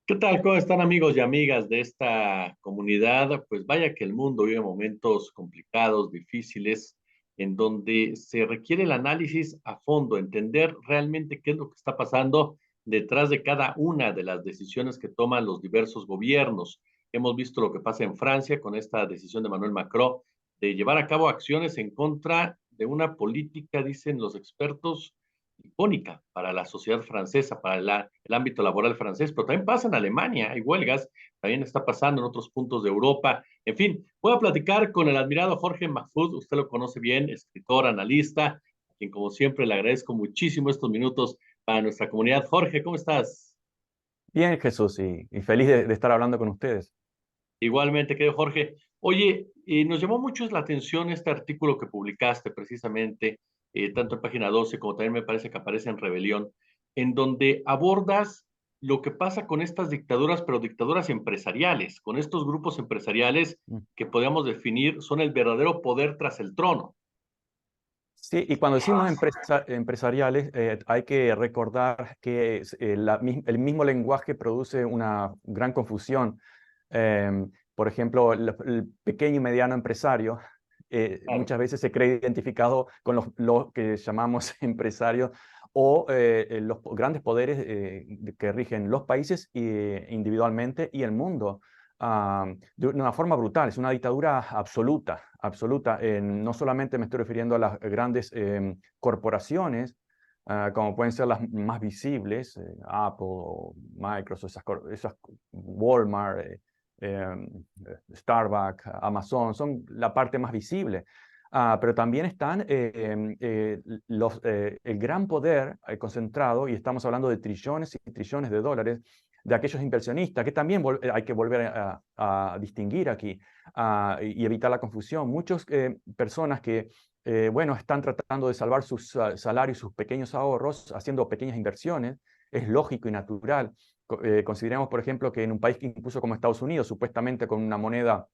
¿Qué tal? ¿Cómo están amigos y amigas de esta comunidad? Pues vaya que el mundo vive momentos complicados, difíciles, en donde se requiere el análisis a fondo, entender realmente qué es lo que está pasando detrás de cada una de las decisiones que toman los diversos gobiernos. Hemos visto lo que pasa en Francia con esta decisión de Manuel Macron de llevar a cabo acciones en contra de una política, dicen los expertos, icónica para la sociedad francesa, para el ámbito laboral francés, pero también pasa en Alemania, hay huelgas, también está pasando en otros puntos de Europa. En fin, voy a platicar con el admirado Jorge Mahfouz, usted lo conoce bien, escritor, analista, a quien como siempre le agradezco muchísimo estos minutos para nuestra comunidad. Jorge, ¿cómo estás? Bien, Jesús, y feliz de estar hablando con ustedes. Igualmente, querido Jorge. Oye, nos llamó mucho la atención este artículo que publicaste precisamente, tanto en página 12 como también me parece que aparece en Rebelión, en donde abordas lo que pasa con estas dictaduras, pero dictaduras empresariales, con estos grupos empresariales Mm. que podríamos definir son el verdadero poder tras el trono. Sí, y cuando decimos empresariales, hay que recordar que el mismo lenguaje produce una gran confusión. Por ejemplo, el pequeño y mediano empresario Claro. muchas veces se cree identificado con los que llamamos empresarios o los grandes poderes que rigen los países individualmente y el mundo. De una forma brutal, es una dictadura absoluta, absoluta. No solamente me estoy refiriendo a las grandes corporaciones, como pueden ser las más visibles, Apple, o Microsoft, Walmart, Starbucks, Amazon, son la parte más visible. Pero también están el gran poder concentrado, y estamos hablando de trillones y trillones de dólares, de aquellos inversionistas, que también hay que volver a distinguir aquí y evitar la confusión. Muchas personas que, bueno, están tratando de salvar sus salarios, sus pequeños ahorros, haciendo pequeñas inversiones, es lógico y natural. Consideremos, por ejemplo, que en un país que incluso como Estados Unidos, supuestamente con una moneda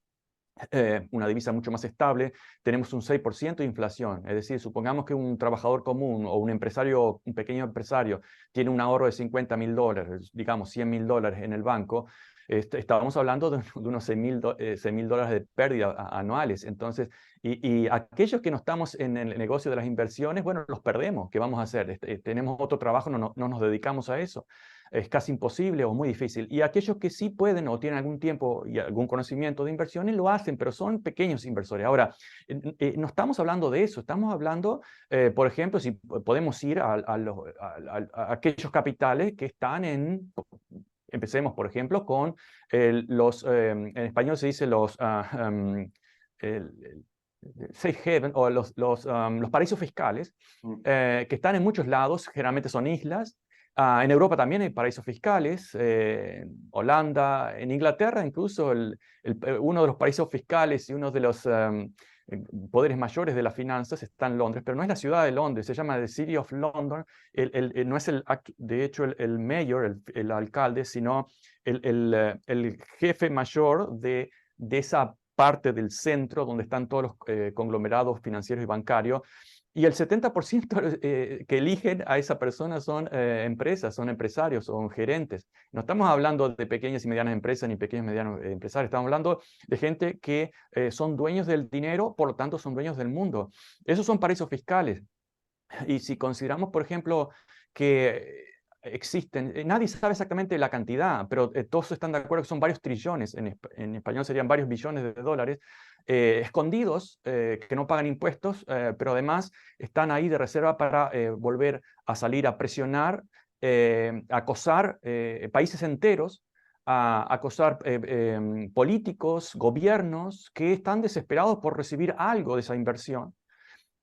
una divisa mucho más estable, tenemos un 6% de inflación. Es decir, supongamos que un trabajador común o un empresario, un pequeño empresario, tiene un ahorro de $50.000, digamos $100.000 en el banco. Estábamos hablando de unos $6.000 de pérdida anuales. Entonces, y aquellos que no estamos en el negocio de las inversiones, bueno, los perdemos. ¿Qué vamos a hacer? Tenemos otro trabajo, no nos dedicamos a eso. Es casi imposible o muy difícil. Y aquellos que sí pueden o tienen algún tiempo y algún conocimiento de inversiones lo hacen, pero son pequeños inversores. Ahora, no estamos hablando de eso, estamos hablando, por ejemplo, si podemos ir a aquellos capitales que están empecemos, por ejemplo, con en español se dice el safe haven o los paraísos fiscales, Mm. que están en muchos lados, generalmente son islas. En Europa también hay paraísos fiscales, Holanda, en Inglaterra incluso uno de los paraísos fiscales y uno de los poderes mayores de las finanzas está en Londres, pero no es la ciudad de Londres, se llama the City of London. No es de hecho el mayor, el alcalde, sino el jefe mayor de esa parte del centro donde están todos los conglomerados financieros y bancarios. Y el 70% que eligen a esa persona son empresas, son empresarios, son gerentes. No estamos hablando de pequeñas y medianas empresas ni pequeños y medianos empresarios, estamos hablando de gente que son dueños del dinero, por lo tanto son dueños del mundo. Esos son paraísos fiscales. Y si consideramos, por ejemplo, que existen, nadie sabe exactamente la cantidad, pero todos están de acuerdo que son varios trillones, en español serían varios billones de dólares, escondidos, que no pagan impuestos, pero además están ahí de reserva para volver a salir a presionar, acosar países enteros, a acosar políticos, gobiernos que están desesperados por recibir algo de esa inversión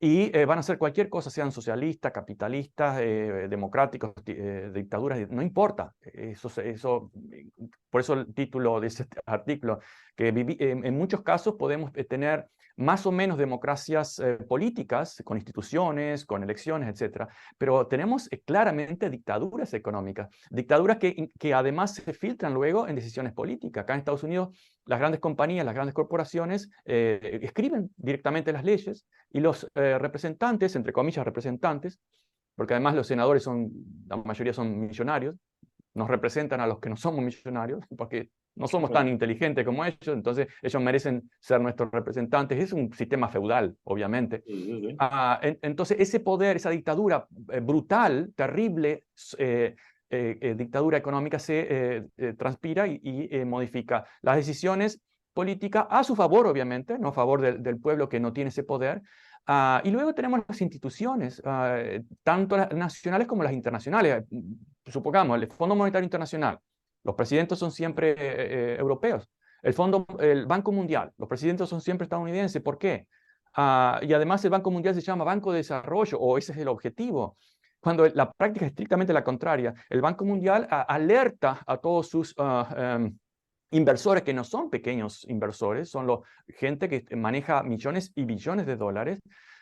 y van a hacer cualquier cosa, sean socialistas, capitalistas, democráticos, dictaduras, no importa. Por eso el título de ese artículo, que en muchos casos podemos tener más o menos democracias políticas, con instituciones, con elecciones, etcétera, pero tenemos claramente dictaduras económicas, dictaduras que además se filtran luego en decisiones políticas. Acá en Estados Unidos, las grandes compañías, las grandes corporaciones escriben directamente las leyes y los representantes, entre comillas representantes, porque además los senadores la mayoría son millonarios, nos representan a los que no somos millonarios, porque no somos tan inteligentes como ellos, entonces ellos merecen ser nuestros representantes. Es un sistema feudal, obviamente. Sí, sí, sí. Entonces, ese poder, esa dictadura brutal, terrible, dictadura económica se transpira y modifica las decisiones políticas a su favor, obviamente, no a favor del pueblo que no tiene ese poder. Y luego tenemos las instituciones, tanto las nacionales como las internacionales. Supongamos, el Fondo Monetario Internacional, los presidentes son siempre europeos. El Banco Mundial, los presidentes son siempre estadounidenses. ¿Por qué? Y además el Banco Mundial se llama Banco de Desarrollo, o ese es el objetivo. Cuando la práctica es estrictamente la contraria. El Banco Mundial alerta a todos sus inversores, que no son pequeños inversores, son gente que maneja millones y billones de dólares,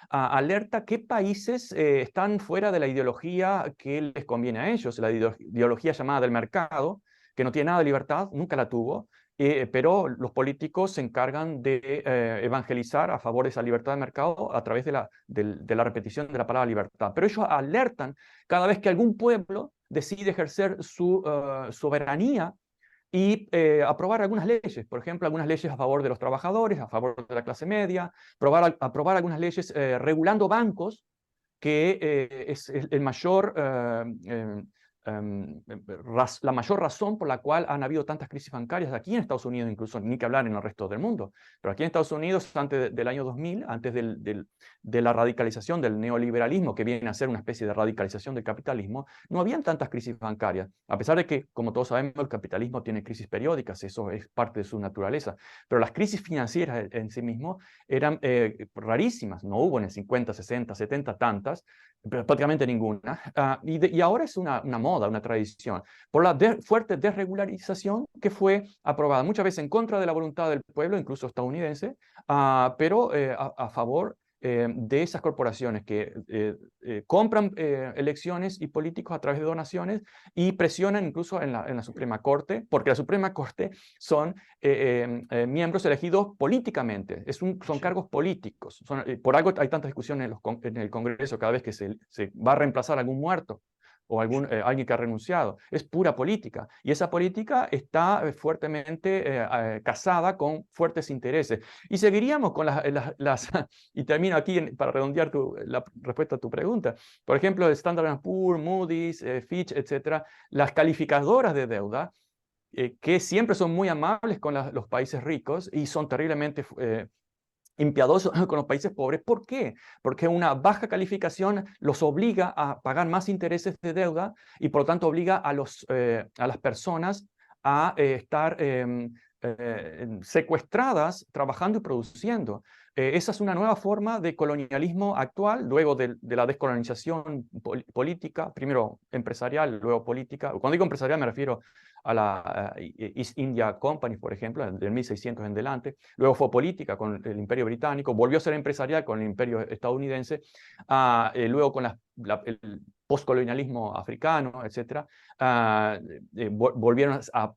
alerta qué países están fuera de la ideología que les conviene a ellos, la ideología llamada del mercado, que no tiene nada de libertad, nunca la tuvo, pero los políticos se encargan de evangelizar a favor de esa libertad de mercado a través de la repetición de la palabra libertad. Pero ellos alertan cada vez que algún pueblo decide ejercer su soberanía y aprobar algunas leyes, por ejemplo, algunas leyes a favor de los trabajadores, a favor de la clase media, aprobar algunas leyes regulando bancos, que es el mayor, la mayor razón por la cual han habido tantas crisis bancarias aquí en Estados Unidos, incluso, ni que hablar en el resto del mundo. Pero aquí en Estados Unidos, antes del año 2000, antes de la radicalización del neoliberalismo, que viene a ser una especie de radicalización del capitalismo, no habían tantas crisis bancarias, a pesar de que, como todos sabemos, el capitalismo tiene crisis periódicas, eso es parte de su naturaleza, pero las crisis financieras en sí mismo eran rarísimas, no hubo en el 50, 60, 70 tantas, pero prácticamente ninguna, y ahora es una moda, una tradición, por la fuerte desregularización que fue aprobada muchas veces en contra de la voluntad del pueblo, incluso estadounidense, pero a favor de esas corporaciones que compran elecciones y políticos a través de donaciones y presionan incluso en la Suprema Corte, porque la Suprema Corte son miembros elegidos políticamente, son cargos políticos. Por algo hay tanta discusión en el Congreso cada vez que se va a reemplazar algún muerto o alguien que ha renunciado. Es pura política. Y esa política está fuertemente casada con fuertes intereses. Y seguiríamos con y termino aquí para redondear la respuesta a tu pregunta. Por ejemplo, el Standard & Poor's, Moody's, Fitch, etcétera, las calificadoras de deuda, que siempre son muy amables con los países ricos y son terriblemente impiadosos con los países pobres. ¿Por qué? Porque una baja calificación los obliga a pagar más intereses de deuda y por lo tanto obliga a las personas a estar secuestradas trabajando y produciendo. Esa es una nueva forma de colonialismo actual, luego de la descolonización política, primero empresarial, luego política. Cuando digo empresarial me refiero a la East India Company, por ejemplo, del 1600 en delante. Luego fue política con el Imperio Británico, volvió a ser empresarial con el Imperio estadounidense, luego con el postcolonialismo africano, etc.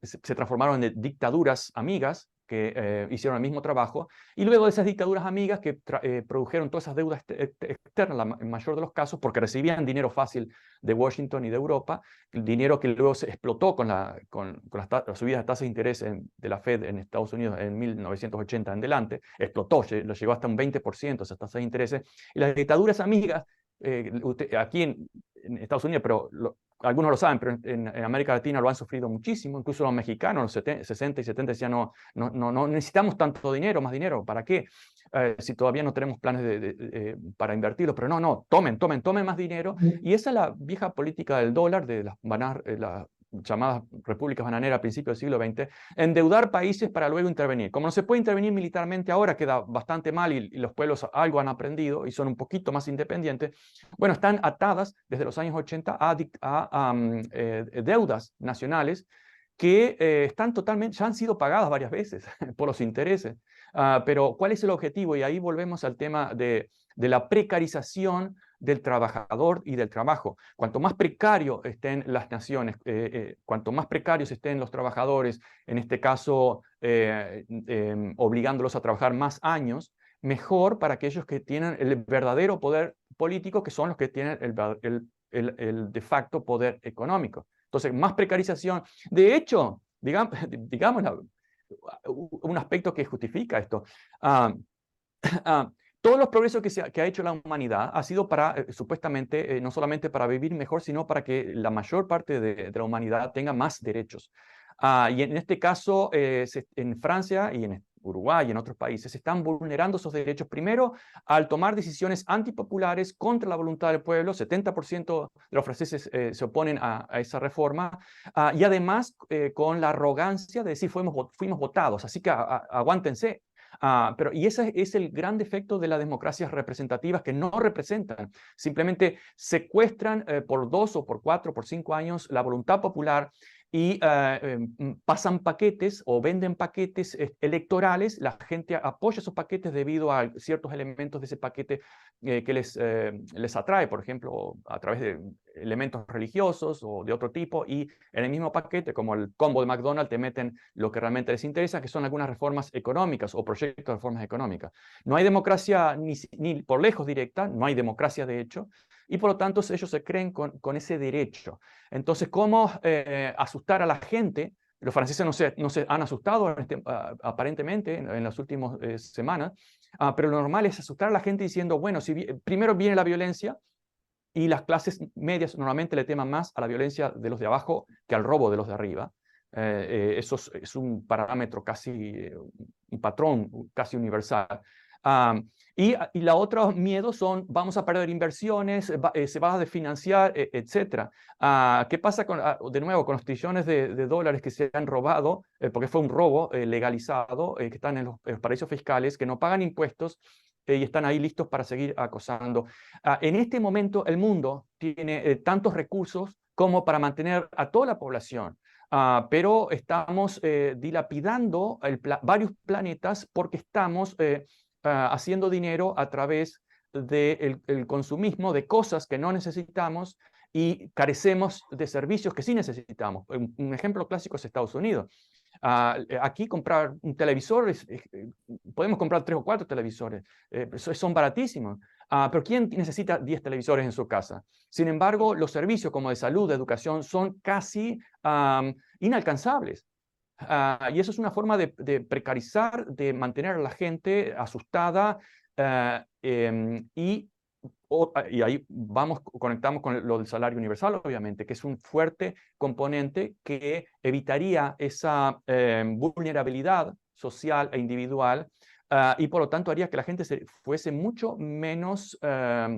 Se transformaron en dictaduras amigas que hicieron el mismo trabajo, y luego de esas dictaduras amigas que produjeron todas esas deudas externas, en mayor de los casos, porque recibían dinero fácil de Washington y de Europa, dinero que luego se explotó con las subidas de tasas de interés de la Fed en Estados Unidos en 1980 en delante, explotó, lo llegó hasta un 20% esas tasas de interés, y las dictaduras amigas, aquí en Estados Unidos, pero algunos lo saben, pero en América Latina lo han sufrido muchísimo, incluso los mexicanos, en los 60 y 70 decían, no necesitamos tanto dinero, más dinero, ¿para qué? Si todavía no tenemos planes para invertirlo, pero tomen más dinero, y esa es la vieja política del dólar, de las llamadas repúblicas bananeras a principios del siglo XX, endeudar países para luego intervenir. Como no se puede intervenir militarmente ahora, queda bastante mal y los pueblos algo han aprendido y son un poquito más independientes, bueno, están atadas desde los años 80 a deudas nacionales que están totalmente, ya han sido pagadas varias veces por los intereses. Pero ¿cuál es el objetivo? Y ahí volvemos al tema de la precarización del trabajador y del trabajo. Cuanto más precario estén las naciones, cuanto más precarios estén los trabajadores, en este caso obligándolos a trabajar más años, mejor para aquellos que tienen el verdadero poder político, que son los que tienen el de facto poder económico. Entonces, más precarización. De hecho, digamos un aspecto que justifica esto. Ah, todos los progresos que ha hecho la humanidad ha sido para, supuestamente, no solamente para vivir mejor, sino para que la mayor parte de la humanidad tenga más derechos. Y en este caso, en Francia y en Uruguay y en otros países, se están vulnerando esos derechos, primero al tomar decisiones antipopulares contra la voluntad del pueblo. 70% de los franceses se oponen a esa reforma, y además con la arrogancia de decir fuimos votados, así que aguántense. Y ese es el gran defecto de las democracias representativas, que no representan, simplemente secuestran por 2 o por 4 o por 5 años la voluntad popular y pasan paquetes o venden paquetes electorales. La gente apoya esos paquetes debido a ciertos elementos de ese paquete que les atrae, por ejemplo, a través de elementos religiosos o de otro tipo, y en el mismo paquete, como el combo de McDonald's, te meten lo que realmente les interesa, que son algunas reformas económicas o proyectos de reformas económicas. No hay democracia ni por lejos directa, no hay democracia de hecho, y por lo tanto ellos se creen con ese derecho. Entonces, ¿cómo asustar a la gente? Los franceses no se han asustado aparentemente en las últimas semanas, pero lo normal es asustar a la gente diciendo, bueno, primero viene la violencia, y las clases medias normalmente le teman más a la violencia de los de abajo que al robo de los de arriba. Eso es un parámetro casi, un patrón casi universal. Y la otra miedo son, vamos a perder inversiones, se va a desfinanciar, etc. ¿Qué pasa de nuevo con los trillones de dólares que se han robado, porque fue un robo legalizado, que están en los paraísos fiscales, que no pagan impuestos, y están ahí listos para seguir acosando? En este momento el mundo tiene tantos recursos como para mantener a toda la población. Pero estamos dilapidando varios planetas porque estamos haciendo dinero a través del consumismo de cosas que no necesitamos, y carecemos de servicios que sí necesitamos. Un ejemplo clásico es Estados Unidos. Aquí comprar un televisor, podemos comprar 3 o 4 televisores, son baratísimos. Pero ¿quién necesita 10 televisores en su casa? Sin embargo, los servicios como de salud, de educación, son casi inalcanzables. Y eso es una forma de precarizar, de mantener a la gente asustada, y ahí conectamos con lo del salario universal, obviamente, que es un fuerte componente que evitaría esa vulnerabilidad social e individual, y por lo tanto haría que la gente fuese mucho menos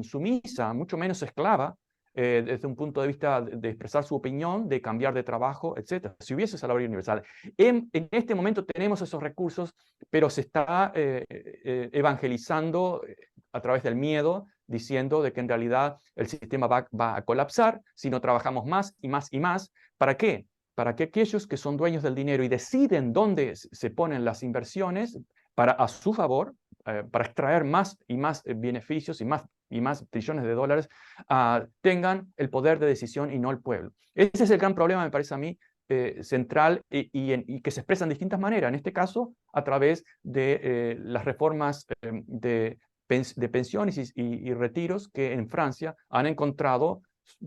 sumisa, mucho menos esclava, desde un punto de vista de expresar su opinión, de cambiar de trabajo, etc. Si hubiese salario universal. En este momento tenemos esos recursos, pero se está evangelizando a través del miedo, diciendo de que en realidad el sistema va a colapsar si no trabajamos más y más y más. ¿Para qué? Para que aquellos que son dueños del dinero y deciden dónde se ponen las inversiones a su favor, para extraer más y más beneficios y más trillones de dólares, tengan el poder de decisión y no el pueblo. Ese es el gran problema, me parece a mí, central, y que se expresa en distintas maneras, en este caso a través de las reformas de pensiones y retiros que en Francia han encontrado,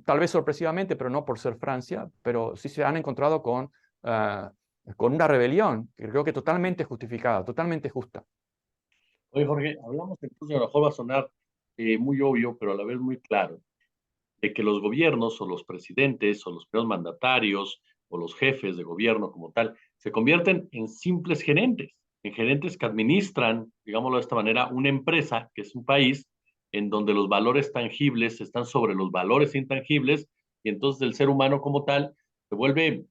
tal vez sorpresivamente, pero no por ser Francia, pero sí se han encontrado con una rebelión que creo que totalmente justificada, totalmente justa. Oye, Jorge, hablamos entonces, a lo mejor va a sonar muy obvio, pero a la vez muy claro, de que los gobiernos o los presidentes o los primeros mandatarios o los jefes de gobierno como tal se convierten en simples gerentes, en gerentes que administran, digámoslo de esta manera, una empresa que es un país en donde los valores tangibles están sobre los valores intangibles, y entonces el ser humano como tal se vuelve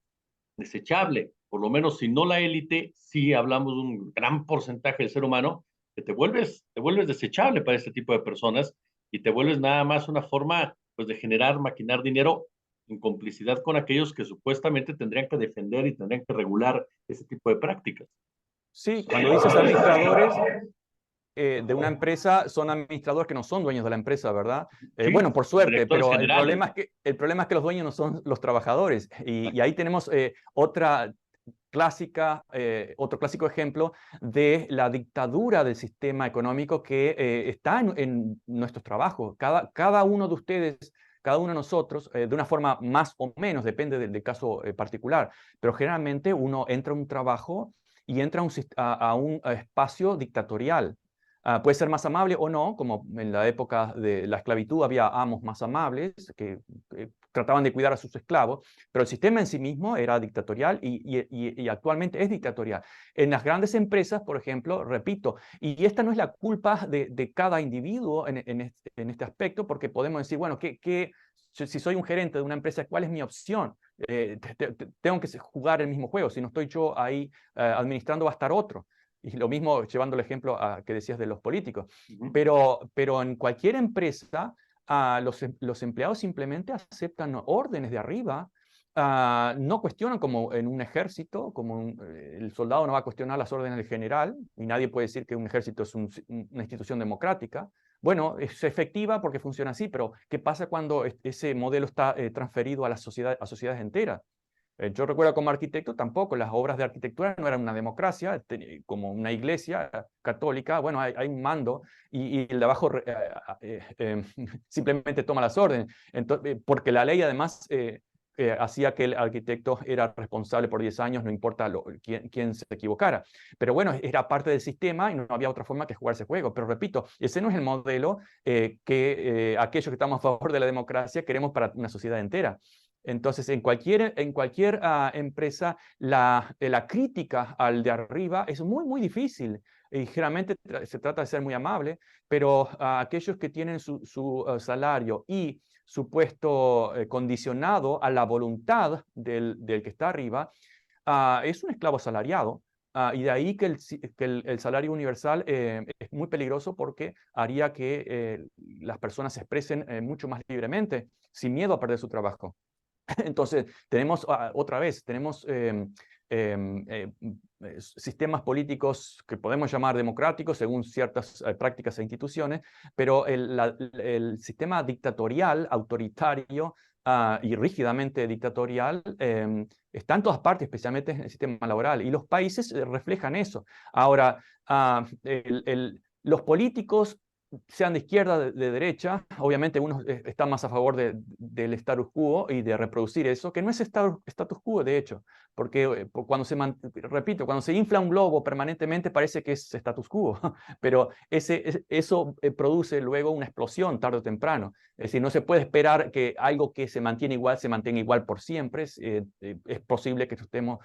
desechable. Por lo menos si no la élite, sí hablamos de un gran porcentaje del ser humano, que te vuelves desechable para este tipo de personas, y te vuelves nada más una forma pues de generar, maquinar dinero en complicidad con aquellos que supuestamente tendrían que defender y tendrían que regular ese tipo de prácticas. Sí, cuando dices administradores de una empresa, son administradores que no son dueños de la empresa, ¿verdad? Sí, Bueno, por suerte, directores pero generales. el problema es que los dueños no son los trabajadores. Y ahí tenemos otro clásico ejemplo de la dictadura del sistema económico que está en nuestros trabajos. Cada uno de ustedes cada uno de nosotros, de una forma más o menos, depende del caso particular, pero generalmente uno entra a un trabajo y entra a un espacio dictatorial. Puede ser más amable o no, como en la época de la esclavitud había amos más amables que trataban de cuidar a sus esclavos, pero el sistema en sí mismo era dictatorial y actualmente es dictatorial. En las grandes empresas, por ejemplo, repito, y esta no es la culpa de cada individuo en este aspecto, porque podemos decir, bueno, si soy un gerente de una empresa, ¿cuál es mi opción? Tengo que jugar el mismo juego. Si no estoy yo ahí administrando, va a estar otro. Y lo mismo llevando el ejemplo que decías de los políticos. Pero en cualquier empresa, los empleados simplemente aceptan órdenes de arriba, no cuestionan como en un ejército, el soldado no va a cuestionar las órdenes del general, y nadie puede decir que un ejército es una institución democrática. Bueno, es efectiva porque funciona así, pero ¿qué pasa cuando ese modelo está transferido a a sociedades enteras? Yo recuerdo como arquitecto tampoco, las obras de arquitectura no eran una democracia, como una iglesia católica, bueno, hay un mando y el de abajo simplemente toma las órdenes, porque la ley además hacía que el arquitecto era responsable por 10 años, no importa quién se equivocara. Pero bueno, era parte del sistema y no había otra forma que jugar ese juego. Pero repito, ese no es el modelo que aquellos que estamos a favor de la democracia queremos para una sociedad entera. Entonces, en cualquier empresa, la crítica al de arriba es muy difícil. Y generalmente se trata de ser muy amable, pero aquellos que tienen su salario y su puesto condicionado a la voluntad del que está arriba, es un esclavo asalariado. Y de ahí que el salario universal es muy peligroso porque haría que las personas se expresen mucho más libremente, sin miedo a perder su trabajo. Entonces, tenemos sistemas políticos que podemos llamar democráticos según ciertas prácticas e instituciones, pero el sistema dictatorial, autoritario y rígidamente dictatorial está en todas partes, especialmente en el sistema laboral, y los países reflejan eso. Ahora, los políticos sean de izquierda, de derecha, obviamente unos están más a favor del status quo y de reproducir eso, que no es status quo de hecho, porque repito, cuando se infla un globo permanentemente parece que es status quo, pero eso produce luego una explosión tarde o temprano. Es decir, no se puede esperar que algo que se mantiene igual se mantenga igual por siempre. Es posible que estemos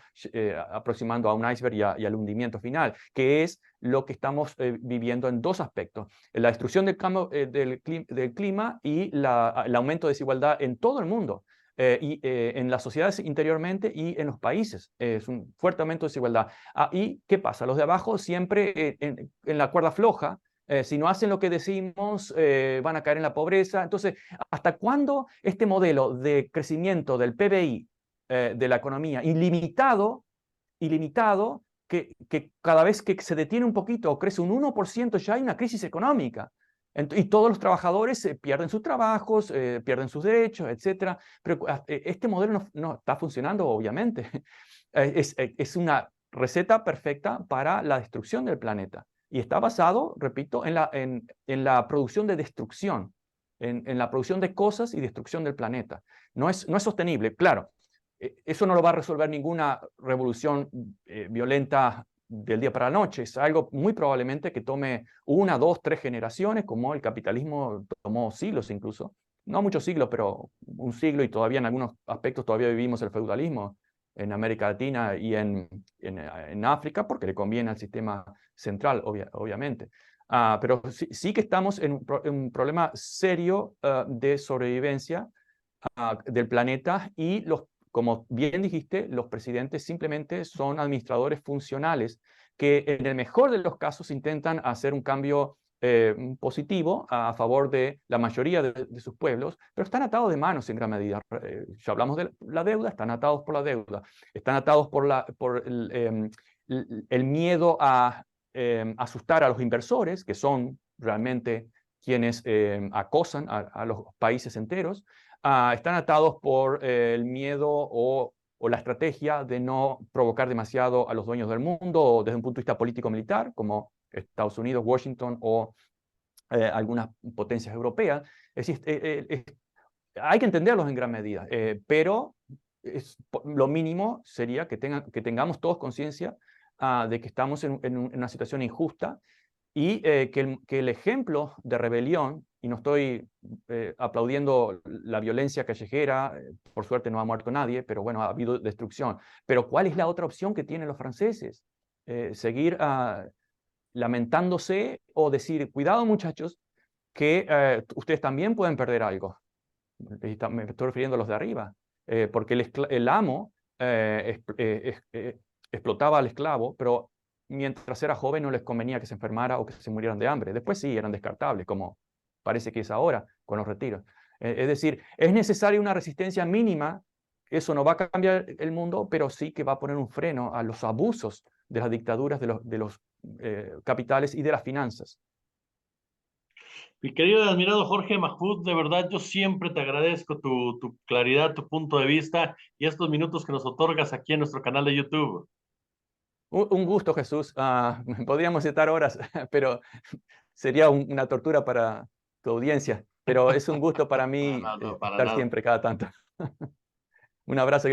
aproximando a un iceberg y al hundimiento final, que es lo que estamos viviendo en dos aspectos: la destrucción del clima y el aumento de desigualdad en todo el mundo, en las sociedades interiormente y en los países. Es un fuerte aumento de desigualdad. ¿Y qué pasa? Los de abajo siempre en la cuerda floja. Si no hacen lo que decimos, van a caer en la pobreza. Entonces, ¿hasta cuándo este modelo de crecimiento del PBI, de la economía, ilimitado, que cada vez que se detiene un poquito o crece un 1%, ya hay una crisis económica? Y todos los trabajadores pierden sus trabajos, pierden sus derechos, etc. Pero este modelo no está funcionando, obviamente. Es una receta perfecta para la destrucción del planeta. Y está basado, repito, en la producción de destrucción, en la producción de cosas y destrucción del planeta. No es sostenible, claro. Eso no lo va a resolver ninguna revolución violenta del día para la noche. Es algo muy probablemente que tome 1, 2, 3 generaciones, como el capitalismo tomó siglos incluso. No muchos siglos, pero un siglo, y todavía en algunos aspectos todavía vivimos el feudalismo en América Latina y en África, porque le conviene al sistema central, obviamente. Pero sí que estamos en un problema serio de sobrevivencia del planeta, y como bien dijiste, los presidentes simplemente son administradores funcionales que en el mejor de los casos intentan hacer un cambio positivo a favor de la mayoría de sus pueblos, pero están atados de manos en gran medida. Ya hablamos de la deuda, están atados por la deuda, están atados por el miedo a asustar a los inversores, que son realmente quienes acosan a los países enteros. Están atados por el miedo o la estrategia de no provocar demasiado a los dueños del mundo, o desde un punto de vista político-militar, como Estados Unidos, Washington o algunas potencias europeas. Es decir, hay que entenderlos en gran medida, pero lo mínimo sería que tengamos todos conciencia de que estamos en una situación injusta y que el ejemplo de rebelión, y no estoy aplaudiendo la violencia callejera, por suerte no ha muerto nadie, pero bueno, ha habido destrucción. Pero ¿cuál es la otra opción que tienen los franceses? Seguir lamentándose o decir, cuidado muchachos, que ustedes también pueden perder algo. Me estoy refiriendo a los de arriba, porque el amo explotaba al esclavo, pero mientras era joven no les convenía que se enfermara o que se murieran de hambre. Después sí, eran descartables, como parece que es ahora con los retiros. Es decir, es necesaria una resistencia mínima. Eso no va a cambiar el mundo, pero sí que va a poner un freno a los abusos de las dictaduras de los capitales y de las finanzas. Mi querido y admirado Jorge Mahfoud, de verdad yo siempre te agradezco tu claridad, tu punto de vista y estos minutos que nos otorgas aquí en nuestro canal de YouTube. Un gusto, Jesús. Podríamos estar horas, pero sería una tortura para tu audiencia. Pero es un gusto para No, mí no, no, para estar nada. siempre, cada tanto. Un abrazo.